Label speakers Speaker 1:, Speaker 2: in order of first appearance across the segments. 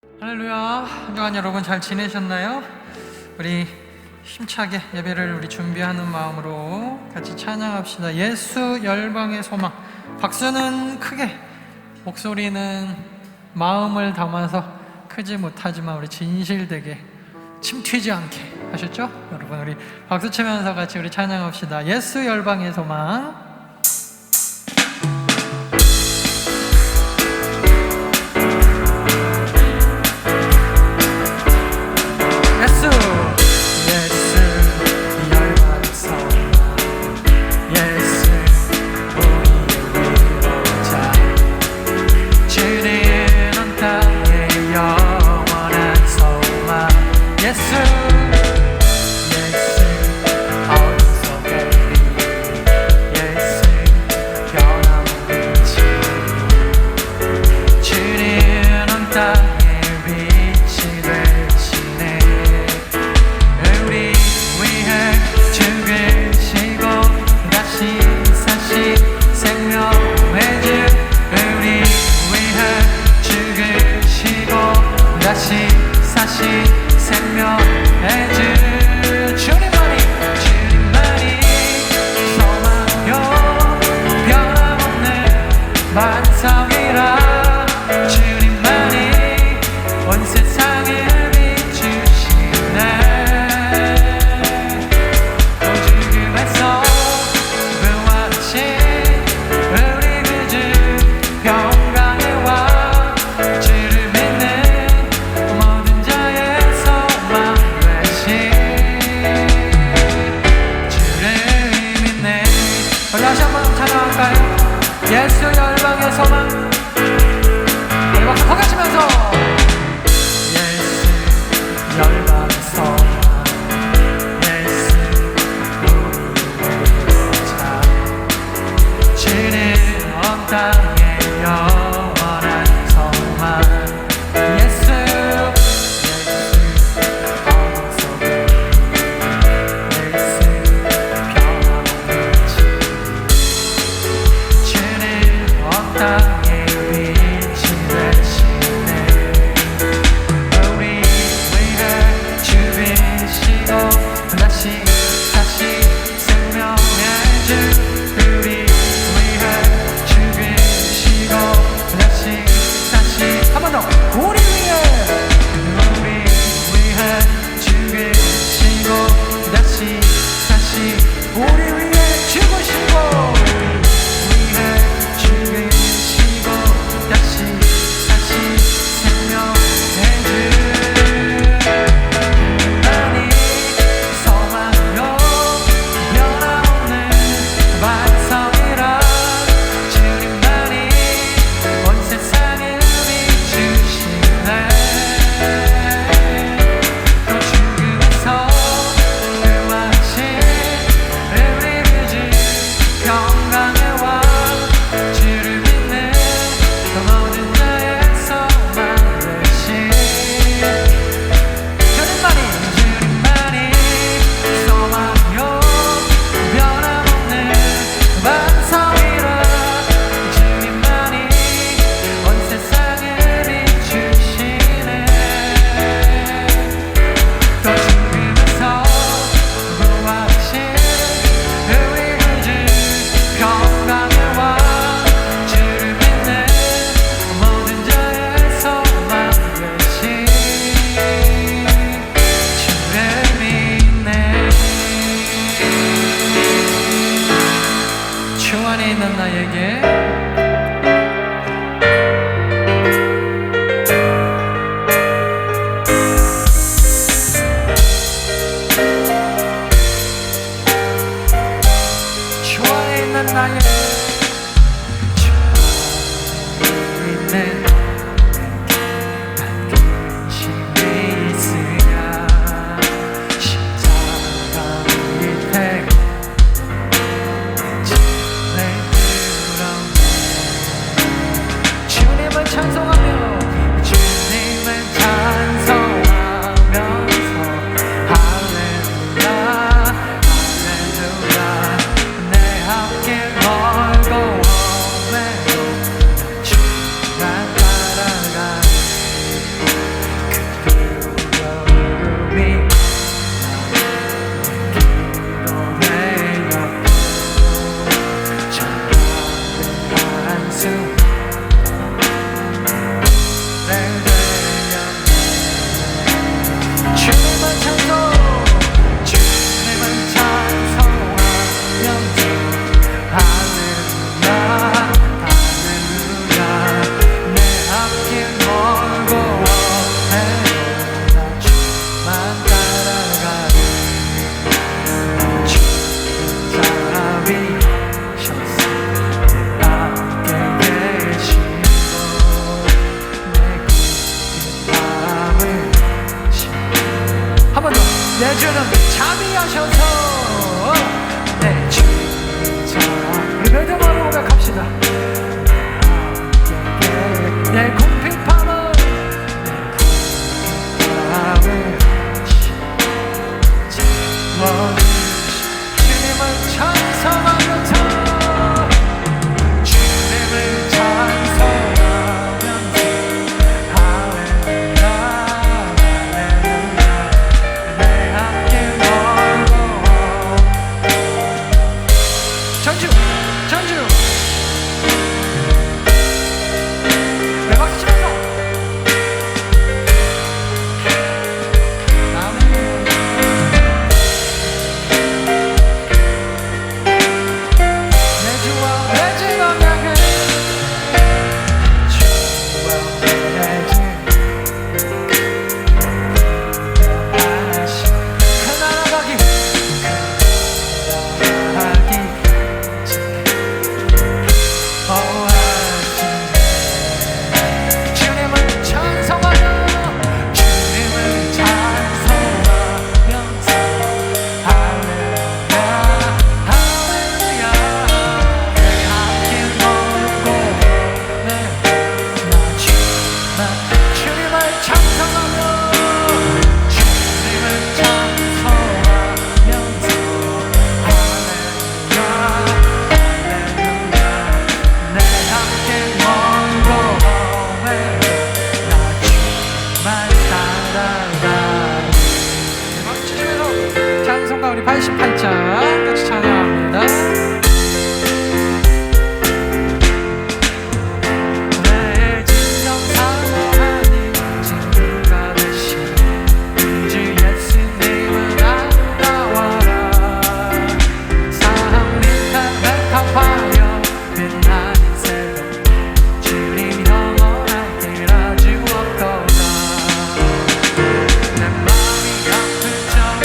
Speaker 1: 할렐루야. 한 주간 여러분 잘 지내셨나요? 우리 힘차게 예배를 우리 준비하는 마음으로 같이 찬양합시다. 예수 열방의 소망. 박수는 크게, 목소리는 마음을 담아서 크지 못하지만 우리 진실되게 침 튀지 않게 하셨죠? 여러분 우리 박수 치면서 같이 우리 찬양합시다. 예수 열방의 소망. 예수 열방의 소망. 우리 박수 더 가시면서 예수 열방의 소망, 예수 우리의 자, 주는 온 땅의 영원한 소망. 예수 어둠 속에 예수 변함없는 땅에 빛이 되시네. 우리 위해 죽으시고 다시 생명의 주. 우리 위해 죽으시고 다시 한 번 더. 우리 위해 죽으시고 다시 우리 위해 죽으시고 나에게 주 안에 있는 나에게 주 안에 있는 난 근심이 있으랴. 십자가 밑에 내 내 주는 자비하셔서 내 주. 자, 우리 믿음으로 고백합시다. 내 궁핍함을 주님을 찬송하면서 주님을 찬송하면서 할렐루야 할렐루야 내 함께 멀고 전주 내 박수 치면서 우리 88장 같이 찬양합니다. 내 진정 사모하니 친구가 되신 주 예수님을 아름다워라. 사랑 밑에 백합하여 빛나는 새벽 주님 영원한 길아 주었도다. 내 마음이 아픈 적에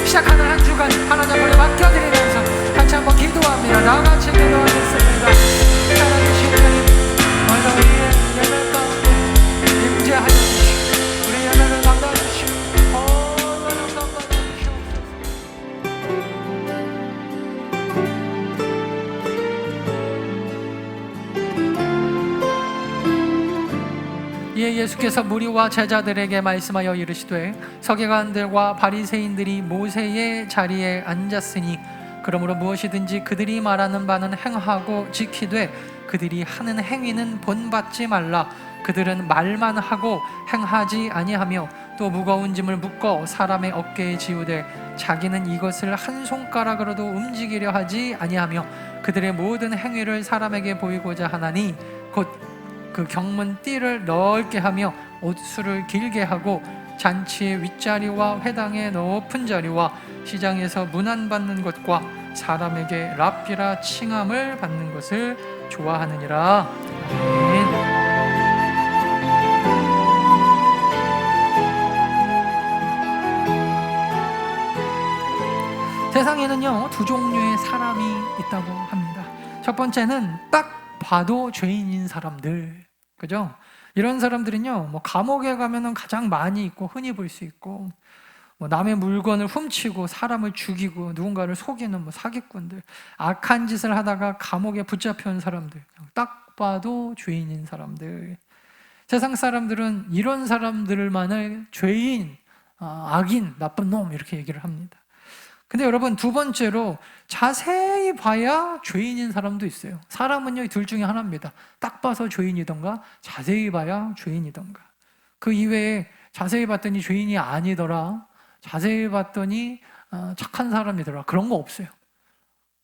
Speaker 1: 시작하는 한 주간 하나님 앞에 맡겨드리면서 같이 한번 기도합니다. 나같이 기도하겠습니다. 살아계신 주님, 오늘 우리의 예배 가운데 임재하여 주시고 우리 예배를 감당하시고 오늘은 감당하여 주시옵소서. 이에 예수께서 무리와 제자들에게 말씀하여 이르시되 서기관들과 바리새인들이 모세의 자리에 앉았으니 그러므로 무엇이든지 그들이 말하는 바는 행하고 지키되 그들이 하는 행위는 본받지 말라. 그들은 말만 하고 행하지 아니하며 또 무거운 짐을 묶어 사람의 어깨에 지우되 자기는 이것을 한 손가락으로도 움직이려 하지 아니하며 그들의 모든 행위를 사람에게 보이고자 하나니 곧 그 경문 띠를 넓게 하며 옷수를 길게 하고 잔치의 윗자리와 회당의 높은 자리와 시장에서 문안받는 것과 사람에게 랍비라 칭함을 받는 것을 좋아하느니라. 아멘. 세상에는요, 두 종류의 사람이 있다고 합니다. 첫 번째는 딱 봐도 죄인인 사람들, 그죠? 이런 사람들은요, 뭐 감옥에 가면은 가장 많이 있고 흔히 볼 수 있고, 뭐 남의 물건을 훔치고 사람을 죽이고 누군가를 속이는 뭐 사기꾼들, 악한 짓을 하다가 감옥에 붙잡혀온 사람들, 딱 봐도 죄인인 사람들. 세상 사람들은 이런 사람들만을 죄인, 악인, 나쁜 놈 이렇게 얘기를 합니다. 근데 여러분, 두 번째로 자세히 봐야 죄인인 사람도 있어요. 사람은요, 둘 중에 하나입니다. 딱 봐서 죄인이던가 자세히 봐야 죄인이던가. 그 이외에 자세히 봤더니 죄인이 아니더라, 자세히 봤더니 착한 사람이더라, 그런 거 없어요.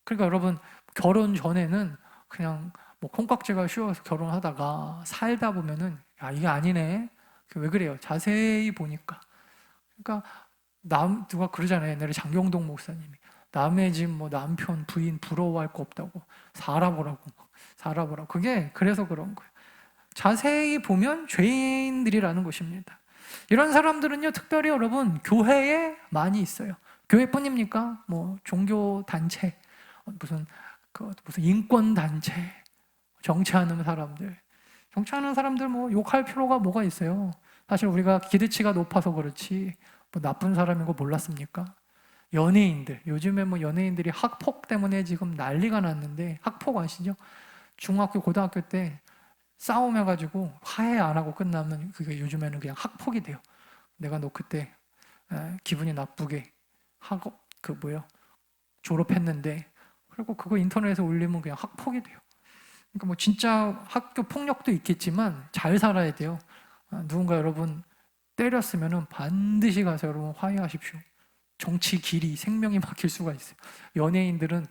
Speaker 1: 그러니까 여러분, 결혼 전에는 그냥 뭐 콩깍지가 씌워서 결혼하다가 살다 보면은 야, 이게 아니네. 왜 그래요? 자세히 보니까. 그러니까 누가 그러잖아요. 옛날에 장경동 목사님이 남의 집 뭐 남편 부인 부러워할 거 없다고 살아보라고. 그게 그래서 그런 거예요. 자세히 보면 죄인들이라는 것입니다. 이런 사람들은요, 특별히 여러분 교회에 많이 있어요. 교회뿐입니까? 뭐 종교 단체, 무슨 인권 단체, 정치하는 사람들 뭐 욕할 필요가 뭐가 있어요? 사실 우리가 기대치가 높아서 그렇지 뭐 나쁜 사람인 거 몰랐습니까? 연예인들, 요즘에 뭐 연예인들이 학폭 때문에 지금 난리가 났는데, 학폭 아시죠? 중학교, 고등학교 때 싸움해가지고 화해 안 하고 끝나면 그게 요즘에는 그냥 학폭이 돼요. 내가 너 그때 기분이 나쁘게 하고 졸업했는데, 그리고 그거 인터넷에 올리면 그냥 학폭이 돼요. 그러니까 뭐 진짜 학교 폭력도 있겠지만 잘 살아야 돼요. 누군가 여러분 때렸으면은 반드시 가서 여러분 화해하십시오. 정치 길이 생명이 막힐 수가 있어요. 연예인들은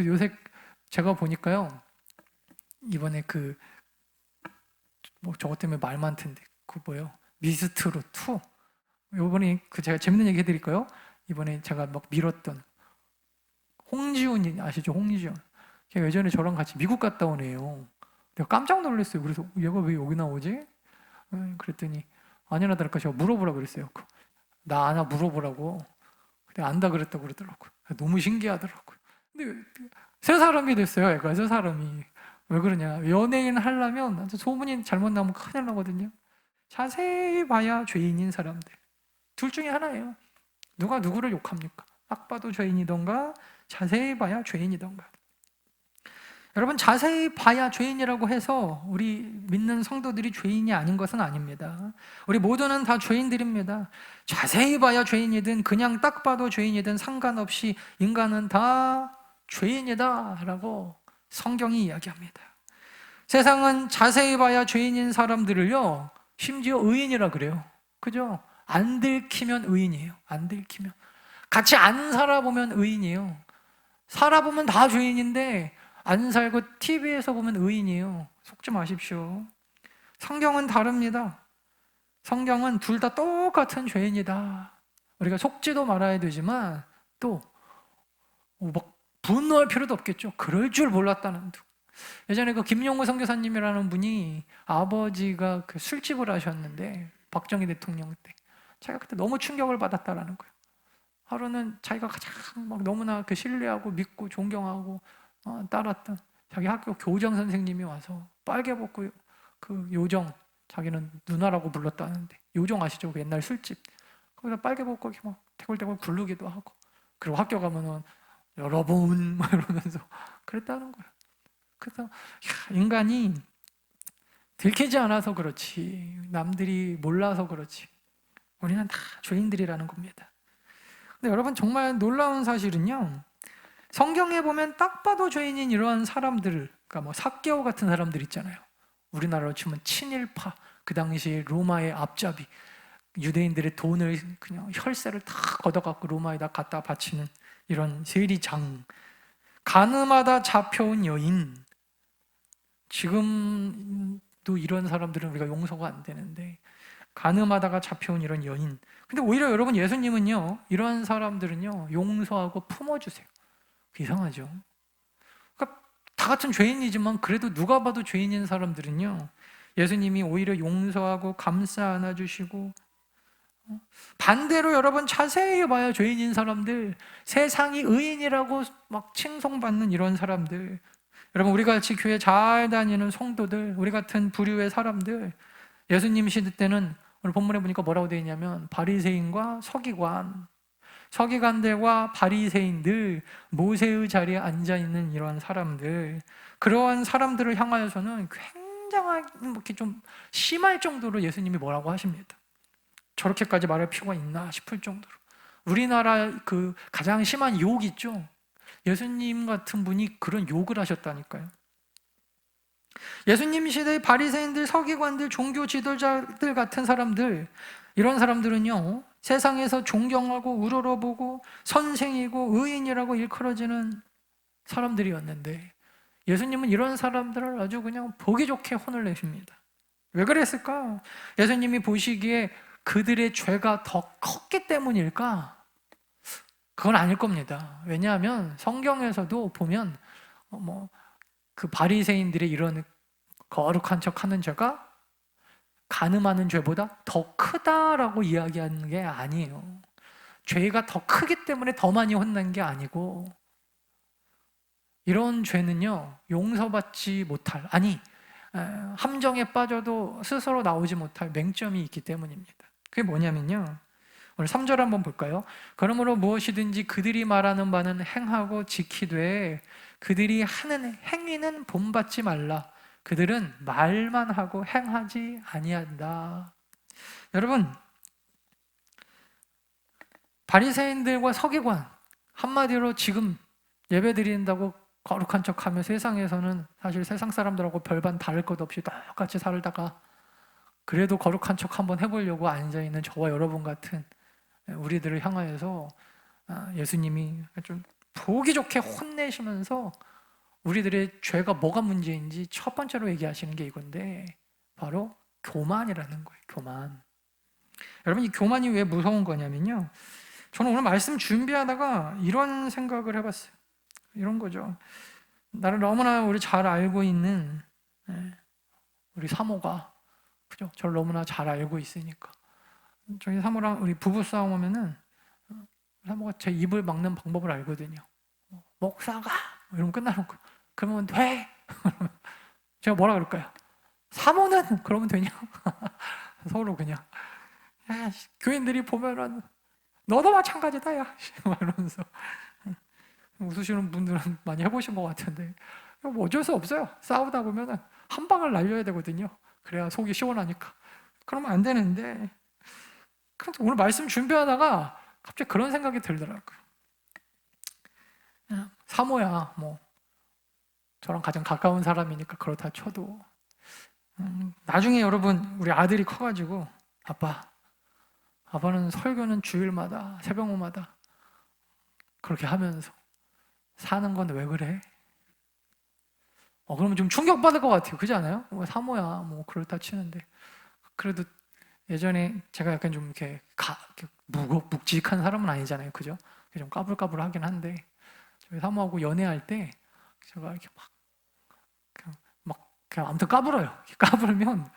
Speaker 1: 요새 제가 보니까요, 이번에 뭐 저것 때문에 말 많던데 미스트롯 2. 이번에 제가 재밌는 얘기 해드릴까요? 이번에 제가 막 밀었던 홍지훈 아시죠? 홍지훈. 걔가 예전에 저랑 같이 미국 갔다 온 애예요. 내가 깜짝 놀랐어요. 그래서 얘가 왜 여기 나오지? 그랬더니 아니나 다를까 제가 물어보라 그랬어요. 나 아나 물어보라고. 근데 안다 그랬다고 그러더라고요. 너무 신기하더라고요. 근데 세 사람이 됐어요. 애가 세 사람이. 왜 그러냐? 연예인 하려면 소문이 잘못 나면 큰일 나거든요. 자세히 봐야 죄인인 사람들. 둘 중에 하나예요. 누가 누구를 욕합니까? 딱 봐도 죄인이던가 자세히 봐야 죄인이던가. 여러분, 자세히 봐야 죄인이라고 해서 우리 믿는 성도들이 죄인이 아닌 것은 아닙니다. 우리 모두는 다 죄인들입니다. 자세히 봐야 죄인이든 그냥 딱 봐도 죄인이든 상관없이 인간은 다 죄인이다 라고 성경이 이야기합니다. 세상은 자세히 봐야 죄인인 사람들을요, 심지어 의인이라 그래요. 그죠? 안 들키면 의인이에요. 안 들키면. 같이 안 살아보면 의인이에요. 살아보면 다 죄인인데 안 살고 TV에서 보면 의인이에요. 속지 마십시오. 성경은 다릅니다. 성경은 둘 다 똑같은 죄인이다. 우리가 속지도 말아야 되지만 또 막 분노할 필요도 없겠죠. 그럴 줄 몰랐다는 둥. 예전에 김용호 선교사님이라는 분이 아버지가 술집을 하셨는데, 박정희 대통령 때 자기가 그때 너무 충격을 받았다라는 거예요. 하루는 자기가 가장 막 너무나 신뢰하고 믿고 존경하고 따랐던 자기 학교 교장 선생님이 와서 빨개 벗고 요정, 자기는 누나라고 불렀다는데, 요정 아시죠? 옛날 술집. 거기다 빨개 벗고 이렇게 막 대굴대굴 굴르기도 하고, 그리고 학교 가면은 여러분 막 이러면서 그랬다는 거예요. 그래서 인간이 들키지 않아서 그렇지, 남들이 몰라서 그렇지, 우리는 다 죄인들이라는 겁니다. 근데 여러분, 정말 놀라운 사실은요, 성경에 보면 딱 봐도 죄인인 이러한 사람들을
Speaker 2: 그러니까 뭐 삭개오 같은 사람들 있잖아요. 우리나라로 치면 친일파, 그 당시 로마의 앞잡이, 유대인들의 돈을 그냥 혈세를 다 걷어갖고 로마에다 갖다 바치는 이런 세리장, 가늠하다 잡혀온 여인. 지금도 이런 사람들은 우리가 용서가 안 되는데, 가늠하다가 잡혀온 이런 여인. 근데 오히려 여러분, 예수님은요, 이런 사람들은요 용서하고 품어주세요. 이상하죠? 그러니까 다 같은 죄인이지만 그래도 누가 봐도 죄인인 사람들은요, 예수님이 오히려 용서하고 감싸 안아주시고, 반대로 여러분 자세히 봐야 죄인인 사람들, 세상이 의인이라고 막 칭송받는 이런 사람들, 여러분 우리 같이 교회 잘 다니는 성도들, 우리 같은 부류의 사람들, 예수님 시대 때는 오늘 본문에 보니까 뭐라고 되어 있냐면 바리새인과 서기관들과 바리새인들, 모세의 자리에 앉아있는 이런 사람들, 그러한 사람들을 향하여서는 굉장히 이렇게 좀 심할 정도로 예수님이 뭐라고 하십니다. 저렇게까지 말할 필요가 있나 싶을 정도로. 우리나라 그 가장 심한 욕 있죠? 예수님 같은 분이 그런 욕을 하셨다니까요. 예수님 시대의 바리새인들, 서기관들, 종교 지도자들 같은 사람들, 이런 사람들은요 세상에서 존경하고 우러러보고 선생이고 의인이라고 일컬어지는 사람들이었는데, 예수님은 이런 사람들을 아주 그냥 보기 좋게 혼을 내십니다. 왜 그랬을까? 예수님이 보시기에 그들의 죄가 더 컸기 때문일까? 그건 아닐 겁니다. 왜냐하면 성경에서도 보면 그 바리새인들의 이런 거룩한 척하는 죄가 간음하는 죄보다 더 크다라고 이야기하는 게 아니에요. 죄가 더 크기 때문에 더 많이 혼난 게 아니고, 이런 죄는요 용서받지 못할, 아니 함정에 빠져도 스스로 나오지 못할 맹점이 있기 때문입니다. 그게 뭐냐면요, 오늘 3절 한번 볼까요? 그러므로 무엇이든지 그들이 말하는 바는 행하고 지키되 그들이 하는 행위는 본받지 말라. 그들은 말만 하고 행하지 아니한다. 여러분, 바리새인들과 서기관, 한마디로 지금 예배 드린다고 거룩한 척하며 세상에서는 사실 세상 사람들하고 별반 다를 것 없이 똑같이 살다가 그래도 거룩한 척 한번 해보려고 앉아있는 저와 여러분 같은 우리들을 향하여서 예수님이 좀 보기 좋게 혼내시면서 우리들의 죄가 뭐가 문제인지 첫 번째로 얘기하시는 게 이건데, 바로 교만이라는 거예요. 교만. 여러분, 이 교만이 왜 무서운 거냐면요, 저는 오늘 말씀 준비하다가 이런 생각을 해봤어요. 이런 거죠. 나를 너무나 우리 잘 알고 있는 우리 사모가, 그죠? 저를 너무나 잘 알고 있으니까 저희 사모랑 우리 부부 싸움 하면은 사모가 제 입을 막는 방법을 알거든요. 목사가 이러면 끝나는 거. 그러면 돼. 제가 뭐라 그럴까요? 사모는 그러면 되냐? 서로 그냥 야, 교인들이 보면은 너도 마찬가지다 야 이러면서 웃으시는 분들은 많이 해보신 것 같은데, 뭐 어쩔 수 없어요. 싸우다 보면은 한 방을 날려야 되거든요. 그래야 속이 시원하니까. 그러면 안 되는데, 오늘 말씀 준비하다가 갑자기 그런 생각이 들더라고요. 사모야, 뭐 저랑 가장 가까운 사람이니까 그렇다 쳐도 나중에 여러분 우리 아들이 커가지고 아빠는 설교는 주일마다 새벽마다 그렇게 하면서 사는 건 왜 그래? 그러면 좀 충격받을 것 같아요. 그렇지 않아요? 사모야, 뭐 그렇다 치는데, 그래도 예전에 제가 약간 좀 이렇게 묵직한 사람은 아니잖아요. 그죠? 좀 까불까불하긴 한데, 저희 사모하고 연애할 때 제가 이렇게 그냥 아무튼 까불어요. 까불면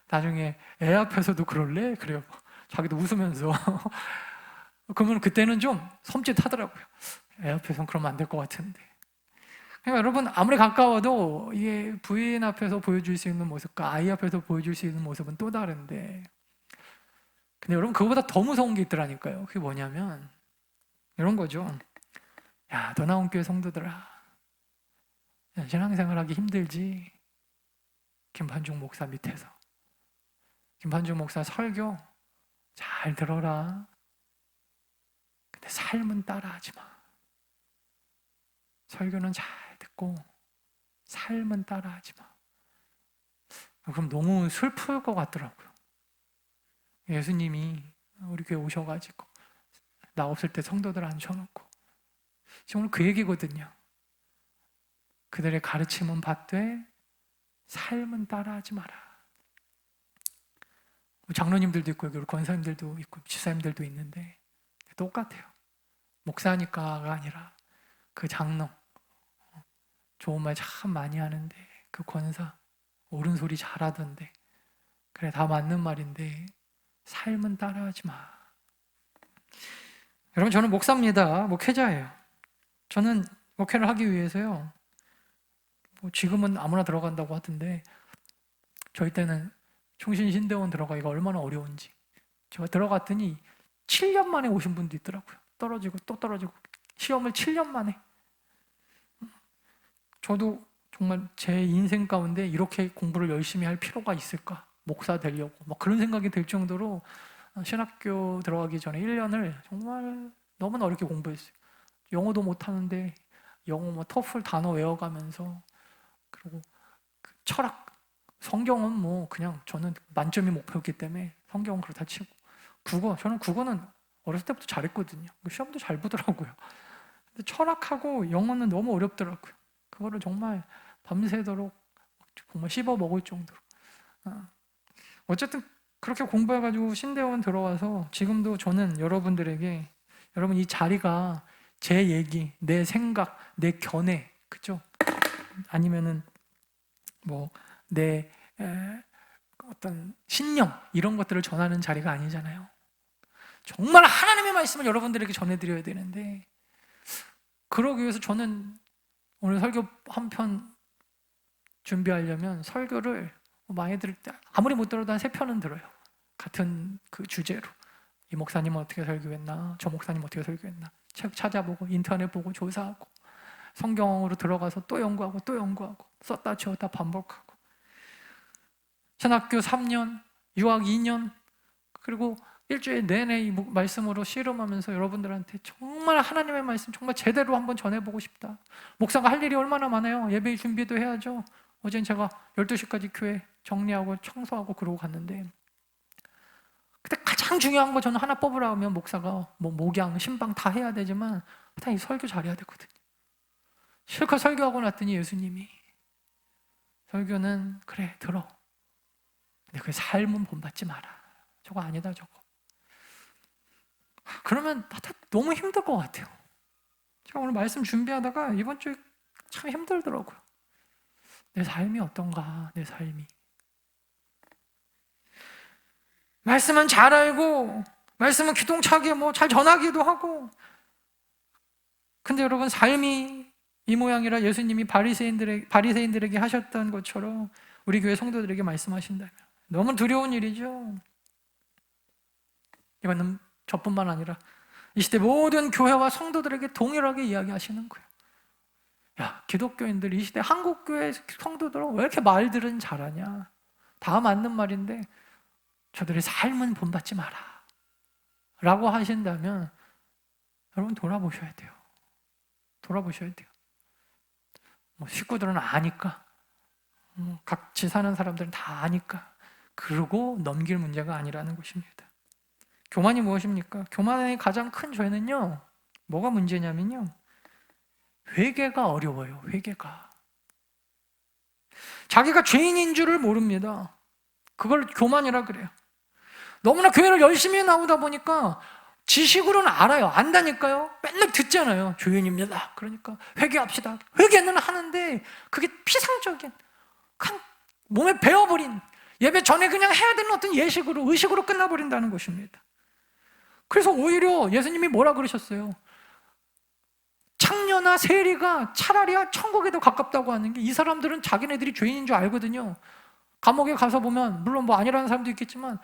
Speaker 2: 나중에 애 앞에서도 그럴래? 그래요. 자기도 웃으면서. 그러면 그때는 좀 섬찟하더라고요. 애 앞에서는 그러면 안 될 것 같은데. 그러니까 여러분, 아무리 가까워도 이게 부인 앞에서 보여줄 수 있는 모습과 아이 앞에서 보여줄 수 있는 모습은 또 다른데, 근데 여러분 그거보다 더 무서운 게 있더라니까요. 그게 뭐냐면 이런 거죠. 야, 너 나온 교회 성도들아, 신앙생활 하기 힘들지? 김판중 목사 밑에서 김판중 목사 설교 잘 들어라. 근데 삶은 따라하지 마. 설교는 잘 듣고 삶은 따라하지 마. 그럼 너무 슬플 것 같더라고요. 예수님이 우리 교회 오셔가지고 나 없을 때 성도들 앉혀놓고 지금 오늘 그 얘기거든요. 그들의 가르침은 받되 삶은 따라하지 마라. 장로님들도 있고 여기 권사님들도 있고 지사님들도 있는데 똑같아요. 목사니까가 아니라 그 장로 좋은 말 참 많이 하는데 그 권사 옳은 소리 잘하던데 그래 다 맞는 말인데 삶은 따라하지 마. 여러분 저는 목사입니다. 목회자예요. 저는 목회를 하기 위해서요. 지금은 아무나 들어간다고 하던데 저희 때는 총신신대원 들어가기가 얼마나 어려운지 제가 들어갔더니 7년 만에 오신 분도 있더라고요. 떨어지고 또 떨어지고 시험을 7년 만에. 저도 정말 제 인생 가운데 이렇게 공부를 열심히 할 필요가 있을까? 목사 되려고 막 그런 생각이 들 정도로 신학교 들어가기 전에 1년을 정말 너무나 어렵게 공부했어요. 영어도 못하는데 영어 토플 단어 외워가면서 그리고 철학, 성경은 그냥 저는 만점이 목표였기 때문에 성경은 그렇다 치고 저는 국어는 어렸을 때부터 잘했거든요. 시험도 잘 보더라고요. 근데 철학하고 영어는 너무 어렵더라고요. 그거를 정말 밤새도록 정말 씹어 먹을 정도로. 어쨌든 그렇게 공부해가지고 신대원 들어와서 지금도 저는 여러분들에게 여러분 이 자리가 제 얘기, 내 생각, 내 견해, 그죠? 아니면은 내 어떤 신념 이런 것들을 전하는 자리가 아니잖아요. 정말 하나님의 말씀을 여러분들에게 전해드려야 되는데 그러기 위해서 저는 오늘 설교 한 편 준비하려면 설교를 많이 들을 때 아무리 못 들어도 한 3편은 들어요. 같은 그 주제로 이 목사님은 어떻게 설교했나, 저 목사님은 어떻게 설교했나 책 찾아보고 인터넷 보고 조사하고 성경으로 들어가서 또 연구하고 또 연구하고 썼다 지웠다 반복하고 신학교 3년, 유학 2년 그리고 일주일 내내 이 말씀으로 씨름하면서 여러분들한테 정말 하나님의 말씀 정말 제대로 한번 전해보고 싶다. 목사가 할 일이 얼마나 많아요. 예배 준비도 해야죠. 어제는 제가 12시까지 교회 정리하고 청소하고 그러고 갔는데 근데 가장 중요한 거 저는 하나 뽑으라 하면 목사가 목양, 신방 다 해야 되지만 다 이 설교 잘해야 되거든요. 실컷 설교하고 났더니 예수님이 설교는 그래 들어. 근데 그 삶은 본받지 마라. 저거 아니다 저거. 그러면 너무 힘들 것 같아요. 제가 오늘 말씀 준비하다가 이번 주에 참 힘들더라고요. 내 삶이 어떤가, 내 삶이. 말씀은 잘 알고, 말씀은 기똥차게 잘 전하기도 하고. 근데 여러분, 삶이 이 모양이라 예수님이 바리새인들에게 하셨던 것처럼 우리 교회 성도들에게 말씀하신다면 너무 두려운 일이죠. 이거는 저뿐만 아니라 이 시대 모든 교회와 성도들에게 동일하게 이야기하시는 거예요. 야, 기독교인들 이 시대 한국교회 성도들은 왜 이렇게 말들은 잘하냐? 다 맞는 말인데 저들의 삶은 본받지 마라 라고 하신다면 여러분 돌아보셔야 돼요. 돌아보셔야 돼요. 식구들은 아니까 같이 사는 사람들은 다 아니까 그러고 넘길 문제가 아니라는 것입니다. 교만이 무엇입니까? 교만의 가장 큰 죄는요 뭐가 문제냐면요 회개가 어려워요. 회개가 자기가 죄인인 줄을 모릅니다. 그걸 교만이라 그래요. 너무나 교회를 열심히 나오다 보니까 지식으로는 알아요. 안다니까요. 맨날 듣잖아요. 죄인입니다. 그러니까 회개합시다. 회개는 하는데 그게 피상적인 그냥 몸에 배어버린 예배 전에 그냥 해야 되는 어떤 예식으로 의식으로 끝나버린다는 것입니다. 그래서 오히려 예수님이 뭐라 그러셨어요? 창녀나 세리가 차라리 천국에 더 가깝다고 하는 게 이 사람들은 자기네들이 죄인인 줄 알거든요. 감옥에 가서 보면 물론 아니라는 사람도 있겠지만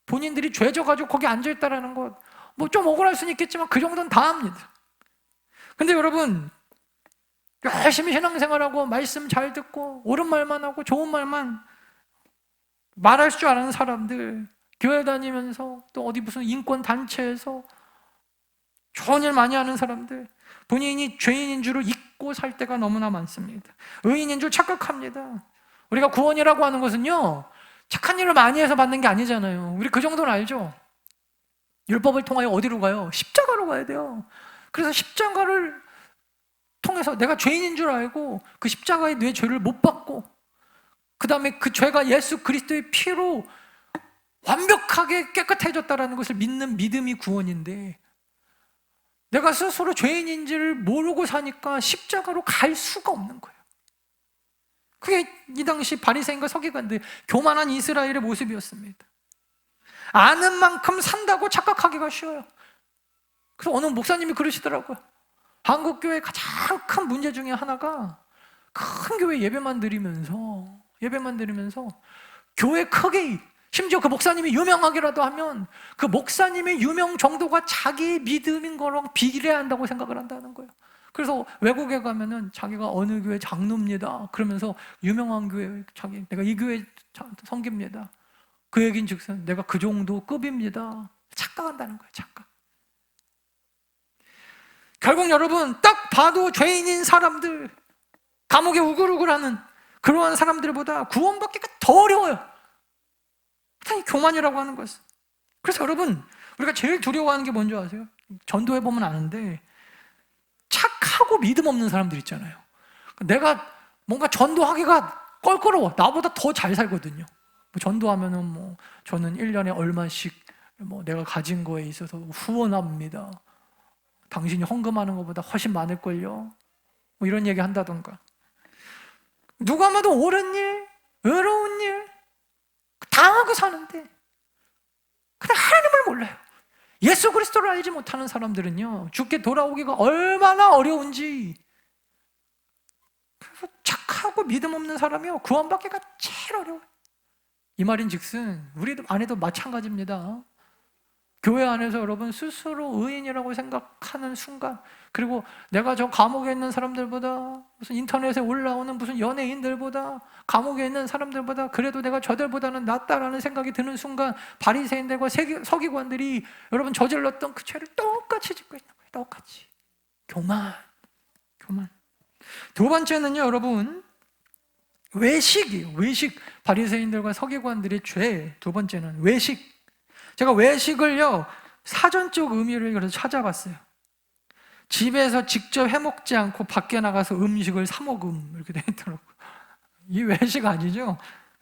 Speaker 2: 본인들이 죄져가지고 거기 앉아있다라는 것 좀 억울할 수는 있겠지만 그 정도는 다 합니다. 근데 여러분 열심히 신앙생활하고 말씀 잘 듣고 옳은 말만 하고 좋은 말만 말할 줄 아는 사람들 교회 다니면서 또 어디 무슨 인권단체에서 좋은 일 많이 하는 사람들 본인이 죄인인 줄을 잊고 살 때가 너무나 많습니다. 의인인 줄 착각합니다. 우리가 구원이라고 하는 것은요, 착한 일을 많이 해서 받는 게 아니잖아요. 우리 그 정도는 알죠? 율법을 통하여 어디로 가요? 십자가로 가야 돼요. 그래서 십자가를 통해서 내가 죄인인 줄 알고 그 십자가에 내 죄를 못 받고 그 다음에 그 죄가 예수 그리스도의 피로 완벽하게 깨끗해졌다는 것을 믿는 믿음이 구원인데, 내가 스스로 죄인인지를 모르고 사니까 십자가로 갈 수가 없는 거예요. 그게 이 당시 바리새인과 서기관들, 교만한 이스라엘의 모습이었습니다. 아는 만큼 산다고 착각하기가 쉬워요. 그래서 어느 목사님이 그러시더라고요. 한국교회 가장 큰 문제 중에 하나가, 큰 교회 예배만 드리면서 교회 크게, 심지어 그 목사님이 유명하기라도 하면 그 목사님의 유명 정도가 자기의 믿음인 거랑 비례한다고 생각을 한다는 거예요. 그래서 외국에 가면은 자기가 어느 교회 장로입니다 그러면서 유명한 교회, 내가 이 교회 섬깁니다, 그 얘기인 즉슨 내가 그 정도 급입니다, 착각한다는 거예요. 착각. 결국 여러분, 딱 봐도 죄인인 사람들, 감옥에 우글우글하는 그러한 사람들보다 구원받기가 더 어려워요. 이 교만이라고 하는 것은. 그래서 여러분, 우리가 제일 두려워하는 게 뭔지 아세요? 전도해보면 아는데, 착하고 믿음 없는 사람들 있잖아요. 내가 뭔가 전도하기가 껄끄러워. 나보다 더 잘 살거든요. 전도하면은 저는 1년에 얼마씩 내가 가진 거에 있어서 후원합니다, 당신이 헌금하는 것보다 훨씬 많을걸요, 이런 얘기 한다던가. 누가 봐도 옳은 일, 외로운 일 당하고 사는데, 근데 하나님을 몰라요. 예수 그리스도를 알지 못하는 사람들은요, 죽게 돌아오기가 얼마나 어려운지. 그래서 착하고 믿음 없는 사람이요, 구원받기가 제일 어려워요. 이 말인 즉슨 우리 안에도 마찬가지입니다. 교회 안에서 여러분 스스로 의인이라고 생각하는 순간, 그리고 내가 저 감옥에 있는 사람들보다, 무슨 인터넷에 올라오는 무슨 연예인들보다, 감옥에 있는 사람들보다 그래도 내가 저들보다는 낫다라는 생각이 드는 순간, 바리새인들과 서기관들이 여러분 저질렀던 그 죄를 똑같이 짓고 있는 거예요. 똑같이. 교만. 두 번째는요, 여러분, 외식이에요. 외식. 바리새인들과 서기관들의 죄 두 번째는 외식. 제가 외식을요, 사전적 의미를 그래서 찾아봤어요. 집에서 직접 해먹지 않고 밖에 나가서 음식을 사 먹음, 이렇게 돼 있더라고요. 이 외식 아니죠?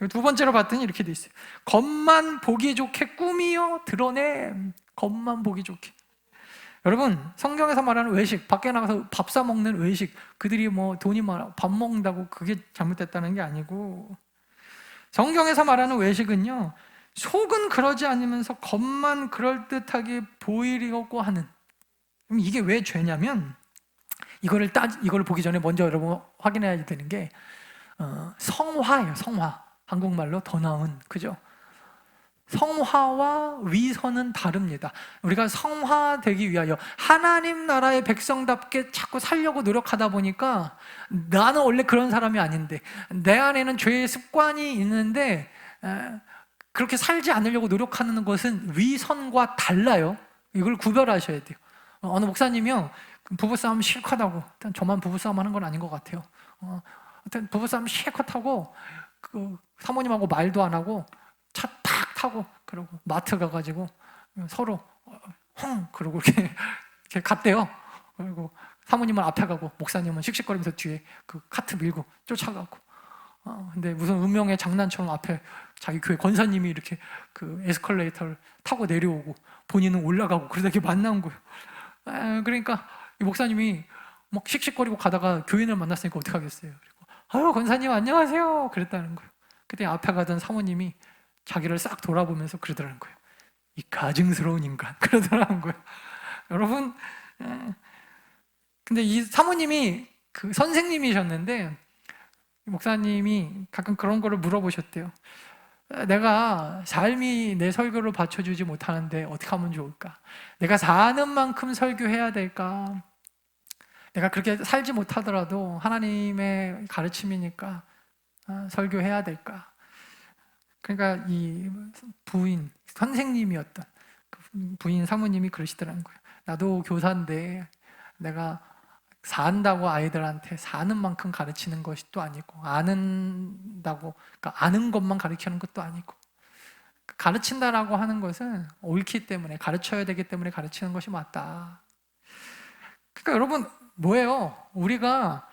Speaker 2: 두 번째로 봤더니 이렇게 돼 있어요. 겉만 보기 좋게 꾸미어 드러내. 겉만 보기 좋게. 여러분, 성경에서 말하는 외식, 밖에 나가서 밥 사 먹는 외식, 그들이 돈이 많아 밥 먹는다고 그게 잘못됐다는 게 아니고, 성경에서 말하는 외식은요, 속은 그러지 않으면서 겉만 그럴듯하게 보이려고 하는. 그럼 이게 왜 죄냐면, 이거를 보기 전에 먼저 여러분 확인해야 되는 게 성화예요. 성화. 한국말로 더 나은, 그죠? 성화와 위선은 다릅니다. 우리가 성화되기 위하여 하나님 나라의 백성답게 자꾸 살려고 노력하다 보니까, 나는 원래 그런 사람이 아닌데, 내 안에는 죄의 습관이 있는데 그렇게 살지 않으려고 노력하는 것은 위선과 달라요. 이걸 구별하셔야 돼요. 어느 목사님이요, 부부싸움 실컷 하고, 일단 저만 부부싸움 하는 건 아닌 것 같아요. 하여튼 부부싸움 실컷 하고, 그 사모님하고 말도 안 하고 차 탁 타고, 그러고 마트 가가지고 서로 그러고 이렇게 갔대요. 그리고 사모님은 앞에 가고 목사님은 씩씩거리면서 뒤에 그 카트 밀고 쫓아가고. 근데 무슨 운명의 장난처럼 앞에 자기 교회 권사님이 이렇게 그 에스컬레이터를 타고 내려오고 본인은 올라가고, 그러다 이렇게 만난 거예요. 그러니까 이 목사님이 막 씩씩거리고 가다가 교인을 만났으니까 어떻게 하겠어요. 그리고 권사님 안녕하세요 그랬다는 거예요. 그때 앞에 가던 사모님이 자기를 싹 돌아보면서 그러더라는 거예요. 이 가증스러운 인간, 그러더라는 거예요. 여러분, 근데 이 사모님이 그 선생님이셨는데, 목사님이 가끔 그런 거를 물어보셨대요. 내가 삶이 내 설교를 받쳐주지 못하는데 어떻게 하면 좋을까? 내가 사는 만큼 설교해야 될까? 내가 그렇게 살지 못하더라도 하나님의 가르침이니까 설교해야 될까? 그러니까 이 부인, 선생님이었던 그 부인 사모님이 그러시더라는 거예요. 나도 교사인데 내가 산다고 아이들한테 사는 만큼 가르치는 것이 또 아니고, 아는다고, 그러니까 아는 것만 가르치는 것도 아니고, 가르친다라고 하는 것은 옳기 때문에, 가르쳐야 되기 때문에 가르치는 것이 맞다. 그러니까 여러분, 뭐예요? 우리가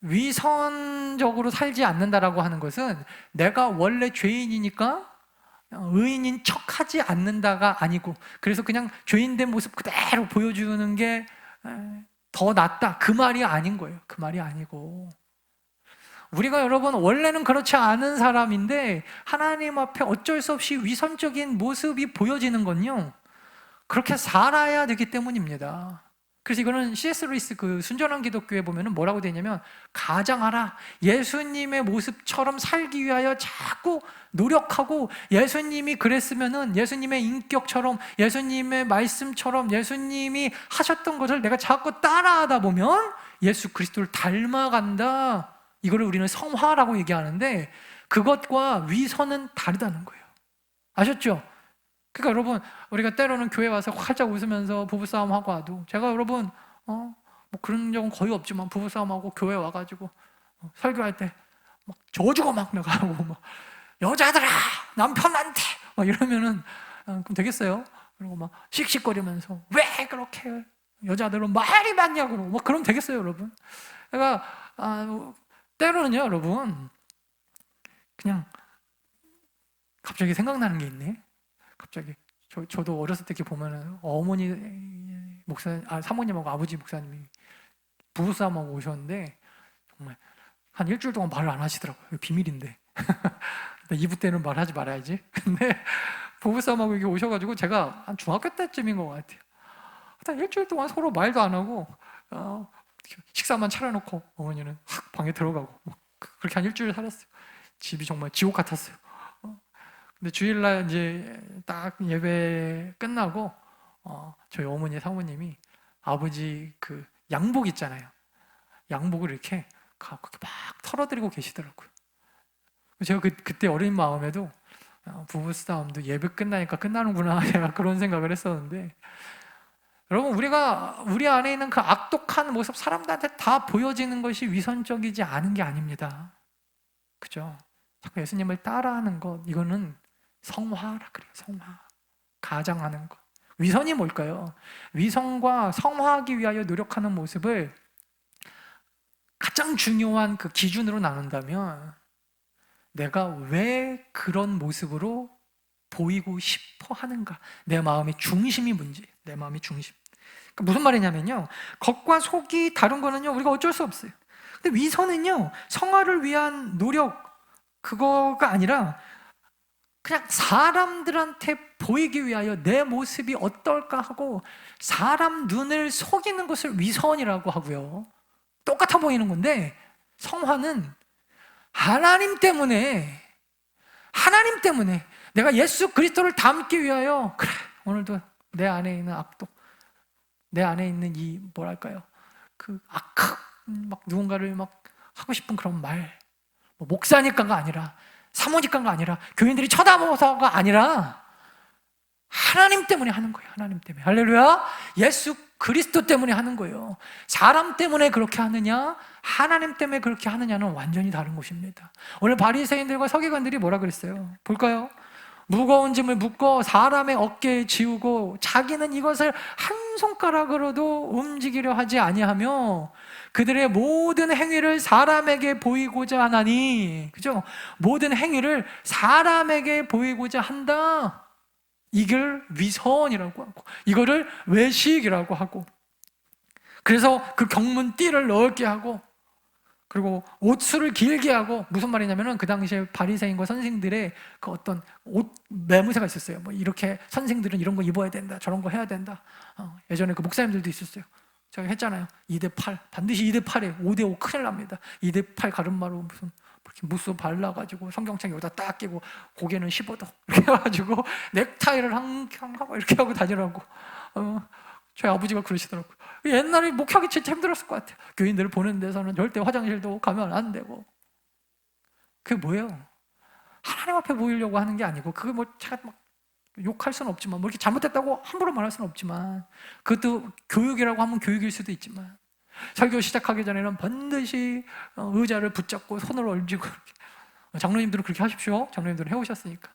Speaker 2: 위선적으로 살지 않는다라고 하는 것은 내가 원래 죄인이니까 의인인 척하지 않는다가 아니고, 그래서 그냥 죄인된 모습 그대로 보여주는 게 더 낫다, 그 말이 아닌 거예요. 그 말이 아니고, 우리가 여러분 원래는 그렇지 않은 사람인데 하나님 앞에 어쩔 수 없이 위선적인 모습이 보여지는 건요, 그렇게 살아야 되기 때문입니다. 그래서 이거는 C.S. 루이스 그 순전한 기독교에 보면은 뭐라고 되어 있냐면, 가장하라, 예수님의 모습처럼 살기 위하여 자꾸 노력하고, 예수님이 그랬으면은 예수님의 인격처럼, 예수님의 말씀처럼, 예수님이 하셨던 것을 내가 자꾸 따라하다 보면 예수 그리스도를 닮아간다. 이거를 우리는 성화라고 얘기하는데, 그것과 위선은 다르다는 거예요. 아셨죠? 그러니까 여러분, 우리가 때로는 교회 와서 활짝 웃으면서 부부싸움하고 와도, 제가 여러분 뭐 그런 적은 거의 없지만 부부싸움하고 교회 와가지고 설교할 때 막 저주고 막 나가고, 막 여자들아 남편한테 막 이러면은 그럼 되겠어요? 그리고 막 씩씩거리면서 왜 그렇게 여자들은 말이 많냐고 막 그러면 되겠어요, 여러분? 그러니까 때로는요, 여러분, 그냥 갑자기 생각나는 게 있네. 갑자기 저도 어렸을 때 이렇게 보면은 어머니 사모님하고 아버지 목사님이 부부싸움하고 오셨는데 정말 한 일주일 동안 말을 안 하시더라고요. 이거 비밀인데. 2부 때는 말하지 말아야지. 근데 부부싸움하고 이렇게 오셔가지고 제가 한 중학교 때쯤인 것 같아요. 한 일주일 동안 서로 말도 안 하고 식사만 차려놓고 어머니는 확 방에 들어가고 그렇게 한 일주일 살았어요. 집이 정말 지옥 같았어요. 근데 주일날 이제 딱 예배 끝나고 저희 어머니 사모님이 아버지 그 양복 있잖아요. 양복을 이렇게 막 털어드리고 계시더라고요. 제가 그때 어린 마음에도 부부싸움도 예배 끝나니까 끝나는구나, 제가 그런 생각을 했었는데, 여러분, 우리가 우리 안에 있는 그 악독한 모습 사람들한테 다 보여지는 것이 위선적이지 않은 게 아닙니다. 그죠? 자꾸 예수님을 따라하는 것, 이거는 성화라 그래요. 성화, 가장하는 것. 위선이 뭘까요? 위선과 성화하기 위하여 노력하는 모습을 가장 중요한 그 기준으로 나눈다면, 내가 왜 그런 모습으로 보이고 싶어 하는가, 내 마음의 중심이 문제예요. 내 마음의 중심. 그러니까 무슨 말이냐면요, 겉과 속이 다른 거는요 우리가 어쩔 수 없어요. 근데 위선은요, 성화를 위한 노력, 그거가 아니라 그냥 사람들한테 보이기 위하여 내 모습이 어떨까 하고 사람 눈을 속이는 것을 위선이라고 하고요, 똑같아 보이는 건데, 성화는 하나님 때문에 내가 예수 그리스도를 닮기 위하여, 그래, 오늘도 내 안에 있는 악독, 내 안에 있는 이 뭐랄까요, 그 막 누군가를 막 하고 싶은 그런 말, 뭐 목사니까가 아니라, 사모니까가 아니라, 교인들이 쳐다보서가 아니라 하나님 때문에 하는 거예요. 하나님 때문에. 할렐루야. 예수 그리스도 때문에 하는 거예요. 사람 때문에 그렇게 하느냐, 하나님 때문에 그렇게 하느냐는 완전히 다른 것입니다. 오늘 바리새인들과 서기관들이 뭐라 그랬어요? 볼까요? 무거운 짐을 묶어 사람의 어깨에 지우고 자기는 이것을 한 손가락으로도 움직이려 하지 아니하며 그들의 모든 행위를 사람에게 보이고자 하나니, 그죠? 모든 행위를 사람에게 보이고자 한다. 이걸 위선이라고 하고, 이거를 외식이라고 하고, 그래서 그 경문 띠를 넓게 하고, 그리고 옷수를 길게 하고. 무슨 말이냐면은 그 당시에 바리새인과 선생들의 그 어떤 옷 매무새가 있었어요. 뭐 이렇게 선생들은 이런 거 입어야 된다, 저런 거 해야 된다. 예전에 그 목사님들도 있었어요. 제가 했잖아요. 2대8, 반드시 2대8에 5대5 큰일 납니다. 2대8 가르마로 무슨 이렇게 무스 발라가지고 성경책 여기다 딱 끼고 고개는 15도 이렇게 해가지고 넥타이를 하고 이렇게 하고 다니라고. 저희 아버지가 그러시더라고요. 옛날에 목회하기 진짜 힘들었을 것 같아요. 교인들을 보는 데서는 절대 화장실도 가면 안 되고. 그게 뭐예요? 하나님 앞에 보이려고 하는 게 아니고, 그게 뭐 제가 막 욕할 수는 없지만, 뭐 이렇게 잘못됐다고 함부로 말할 수는 없지만, 그것도 교육이라고 하면 교육일 수도 있지만, 설교 시작하기 전에는 반드시 의자를 붙잡고 손을 얹고 장로님들은 그렇게 하십시오. 장로님들은 해오셨으니까.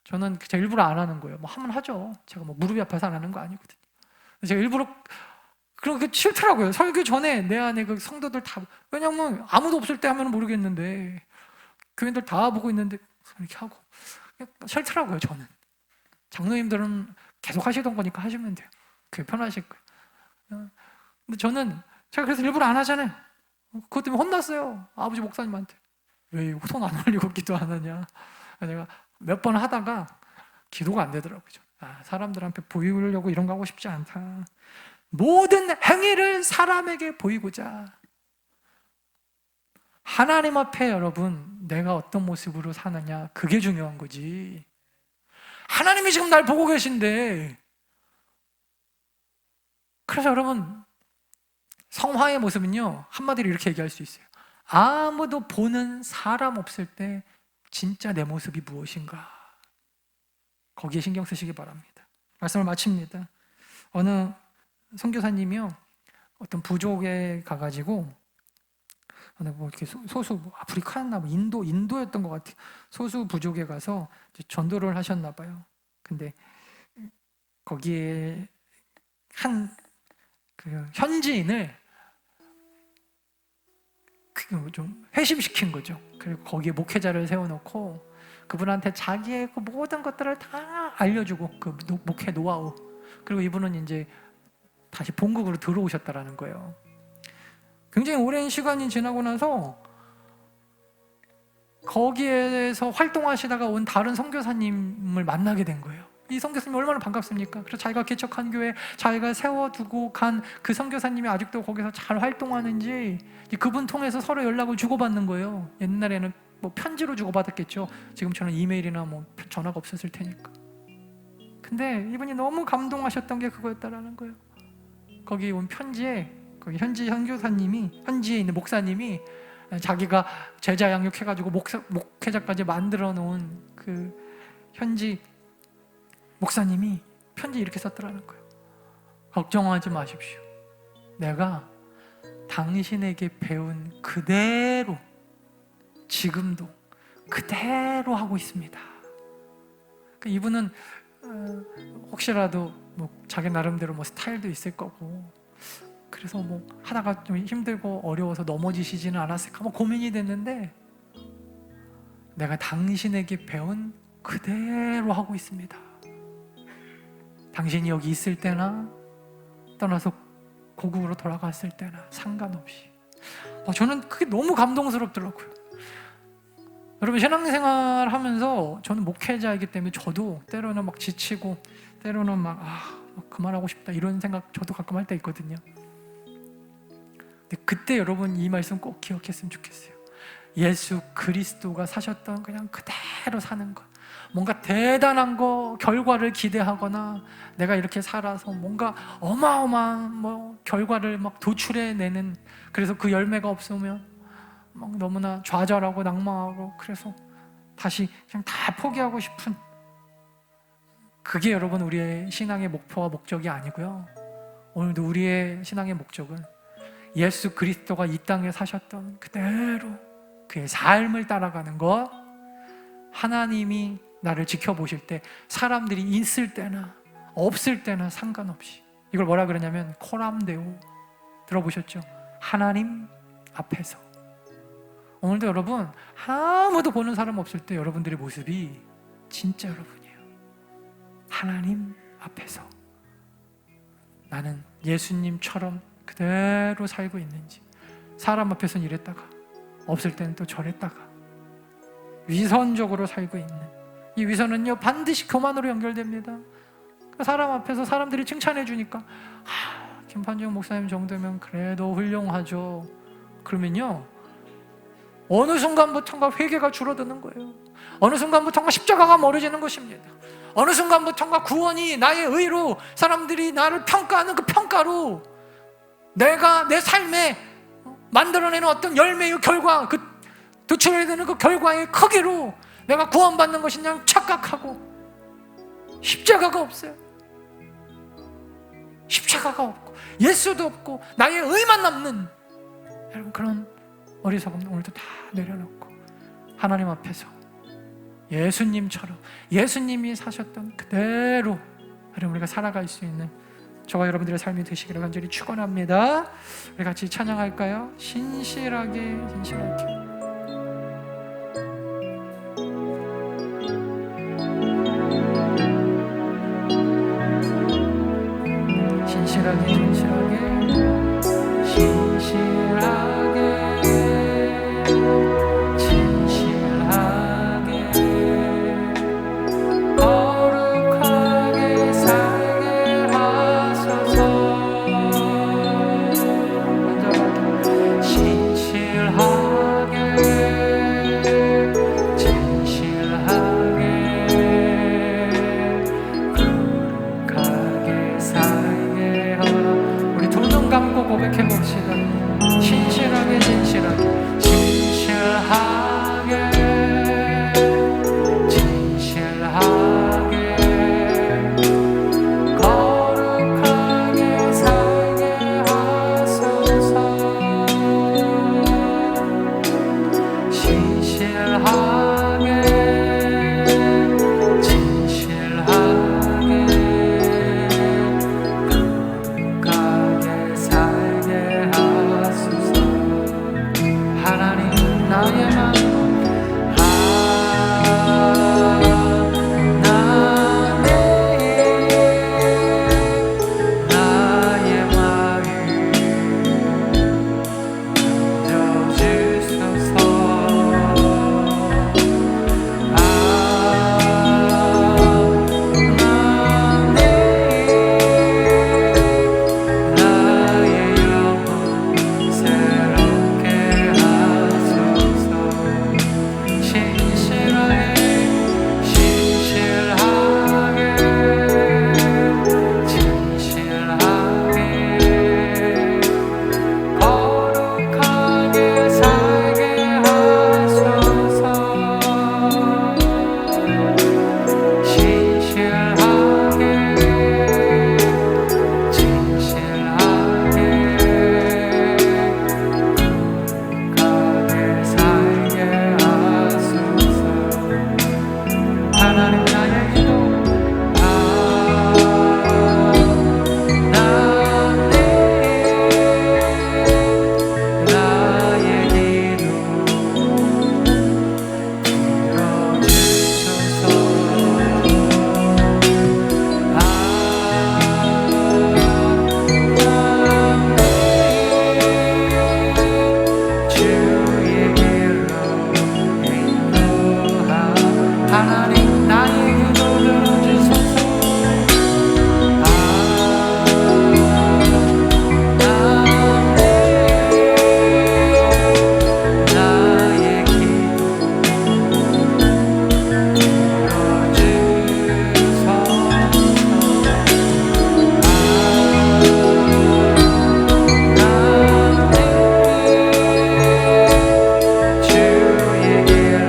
Speaker 2: 저는 제 일부러 안 하는 거예요. 뭐 하면 하죠. 제가 뭐 무릎이 아파서 안 하는 거 아니거든요. 제가 일부러 그렇게 싫더라고요. 설교 전에 내 안에 그 성도들 다, 왜냐면 아무도 없을 때 하면 모르겠는데 교인들 다 보고 있는데 이렇게 하고 싫더라고요. 저는. 장로님들은 계속 하시던 거니까 하시면 돼요. 그게 편하실 거예요. 근데 저는 제가 그래서 일부러 안 하잖아요. 그것 때문에 혼났어요. 아버지 목사님한테. 왜 손 안 올리고 기도 안 하냐. 내가 몇 번 하다가 기도가 안 되더라고요. 사람들한테 보이려고 이런 거 하고 싶지 않다. 모든 행위를 사람에게 보이고자. 하나님 앞에 여러분 내가 어떤 모습으로 사느냐, 그게 중요한 거지. 하나님이 지금 날 보고 계신데. 그래서 여러분 성화의 모습은요, 한마디로 이렇게 얘기할 수 있어요. 아무도 보는 사람 없을 때 진짜 내 모습이 무엇인가, 거기에 신경 쓰시기 바랍니다. 말씀을 마칩니다. 어느 선교사님이요, 어떤 부족에 가가지고 뭐 이렇게 소수 아프리카였나 뭐 인도였던 것 같아요. 소수 부족에 가서 전도를 하셨나 봐요. 근데 거기에 한 그 현지인을 좀 회심시킨 거죠. 그리고 거기에 목회자를 세워놓고 그분한테 자기의 그 모든 것들을 다 알려주고, 그 목회 노하우, 그리고 이분은 이제 다시 본국으로 들어오셨다라는 거예요. 굉장히 오랜 시간이 지나고 나서 거기에서 활동하시다가 온 다른 선교사님을 만나게 된 거예요. 이 선교사님이 얼마나 반갑습니까? 그래서 자기가 개척한 교회, 자기가 세워두고 간 그 선교사님이 아직도 거기서 잘 활동하는지 그분 통해서 서로 연락을 주고받는 거예요. 옛날에는 뭐 편지로 주고받았겠죠. 지금처럼 이메일이나 뭐 전화가 없었을 테니까. 근데 이분이 너무 감동하셨던 게 그거였다라는 거예요. 거기 온 편지에 거기 현지 선교사님이, 현지에 있는 목사님이 자기가 제자 양육해가지고 목회자까지 만들어 놓은 그 현지 목사님이 편지 이렇게 썼더라는 거예요. 걱정하지 마십시오. 내가 당신에게 배운 그대로 지금도 그대로 하고 있습니다. 이분은 혹시라도 뭐 자기 나름대로 뭐 스타일도 있을 거고, 그래서 뭐 하다가 좀 힘들고 어려워서 넘어지시지는 않았을까 뭐 고민이 됐는데, 내가 당신에게 배운 그대로 하고 있습니다. 당신이 여기 있을 때나 떠나서 고국으로 돌아갔을 때나 상관없이. 저는 그게 너무 감동스럽더라고요. 여러분, 신앙생활 하면서 저는 목회자이기 때문에 저도 때로는 막 지치고 때로는 막 그만하고 싶다 이런 생각 저도 가끔 할 때 있거든요. 근데 그때 여러분 이 말씀 꼭 기억했으면 좋겠어요. 예수 그리스도가 사셨던 그냥 그대로 사는 것. 뭔가 대단한 거 결과를 기대하거나 내가 이렇게 살아서 뭔가 어마어마한 뭐 결과를 막 도출해내는, 그래서 그 열매가 없으면 막 너무나 좌절하고 낭망하고 그래서 다시 그냥 다 포기하고 싶은, 그게 여러분 우리의 신앙의 목표와 목적이 아니고요. 오늘도 우리의 신앙의 목적은 예수 그리스도가 이 땅에 사셨던 그대로 그의 삶을 따라가는 것. 하나님이 나를 지켜보실 때 사람들이 있을 때나 없을 때나 상관없이, 이걸 뭐라 그러냐면 코람데오, 들어보셨죠? 하나님 앞에서. 오늘도 여러분 아무도 보는 사람 없을 때 여러분들의 모습이 진짜 여러분이에요. 하나님 앞에서 나는 예수님처럼 그대로 살고 있는지, 사람 앞에서는 이랬다가 없을 때는 또 저랬다가 위선적으로 살고 있는, 이 위선은요 반드시 교만으로 연결됩니다. 사람 앞에서 사람들이 칭찬해 주니까 김판정 목사님 정도면 그래도 훌륭하죠. 그러면요 어느 순간부터인가 회개가 줄어드는 거예요. 어느 순간부터인가 십자가가 멀어지는 것입니다. 어느 순간부터인가 구원이 나의 의로, 사람들이 나를 평가하는 그 평가로 내가 내 삶에 만들어내는 어떤 열매의 결과, 그 도출해야 되는 그 결과의 크기로 내가 구원받는 것이 그냥 착각하고, 십자가가 없어요. 십자가가 없고 예수도 없고 나의 의만 남는, 여러분 그런 어리석음 오늘도 다 내려놓고 하나님 앞에서 예수님처럼, 예수님이 사셨던 그대로 여러분 우리가 살아갈 수 있는 저와 여러분들의 삶이 되시기를 간절히 축원합니다. 우리 같이 찬양할까요? 신실하게 신실하게. 신실하게 신실하게 신실하게 진실하게 거룩하게 살게 하소서. 먼저 신실하게 진실하게 거룩하게 살게 우리 두 눈 감고 고백해 봅시다. 신실하게 진실하게 신실하게 진실하게 거룩하게 살게 하소서. 신실하게 진실하게 거룩하게 살게 하소서. 하나님 나의 마음 나의 마음 져주소서. 나의 영혼 새롭게 하소서. 신실하게 신실하게 진실하게 거룩하게 살게 하소서. 신실하게 진실하게 거룩하게 살게 하소서. 하나님 나의 기도 나의 기도 들어주소서. 주의 길로 인도하. 하나님 나의 기도 들어주소서. 나의 기도 주의 길로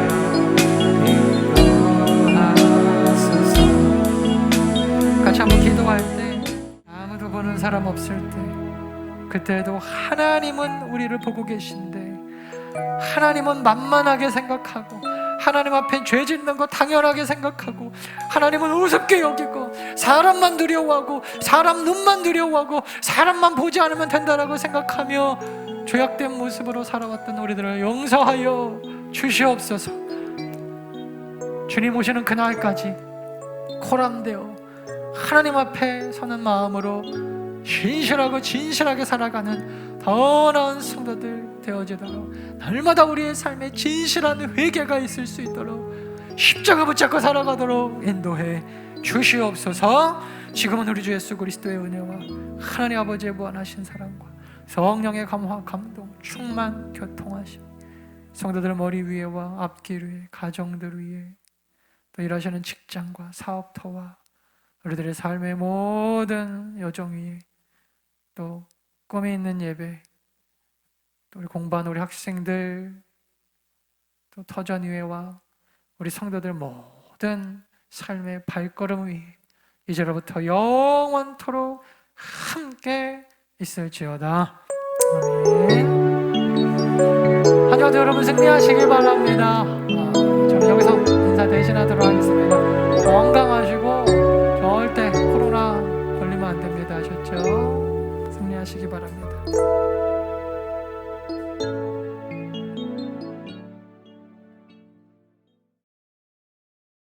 Speaker 2: 인도하소서. 같이 한번 기도할 때 아무도 보는 사람 없을 때 그때도 하나님은 우리를 보고 계신데, 하나님은 만만하게 생각하고 하나님 앞에 죄 짓는 거 당연하게 생각하고 하나님은 우습게 여기고 사람만 두려워하고 사람 눈만 두려워하고 사람만 보지 않으면 된다라고 생각하며 죄악된 모습으로 살아왔던 우리들을 용서하여 주시옵소서. 주님 오시는 그날까지 코람되어 하나님 앞에 서는 마음으로 신실하고 진실하게 살아가는 더 나은 성도들 되어지도록, 날마다 우리의 삶에 진실한 회개가 있을 수 있도록 십자가 붙잡고 살아가도록 인도해 주시옵소서. 지금은 우리 주 예수 그리스도의 은혜와 하나님 아버지의 무한하신 사랑과 성령의 감화 감동 충만 교통하심 성도들 머리 위에와 앞길 위에 가정들 위에 또 일하시는 직장과 사업터와 우리들의 삶의 모든 여정 위에 또 꿈이 있는 예배, 또 우리 공부하는 우리 학생들, 또 터전 위에와 우리 성도들 모든 삶의 발걸음 위에 이제로부터 영원토록 함께 있을지어다. 아멘. 한 주간도 여러분 승리하시길 바랍니다. 저는 여기서 인사 대신하도록 하겠습니다. 건강하시고 절대 코로나 걸리면 안 됩니다. 아셨죠? 승리하시기 바랍니다.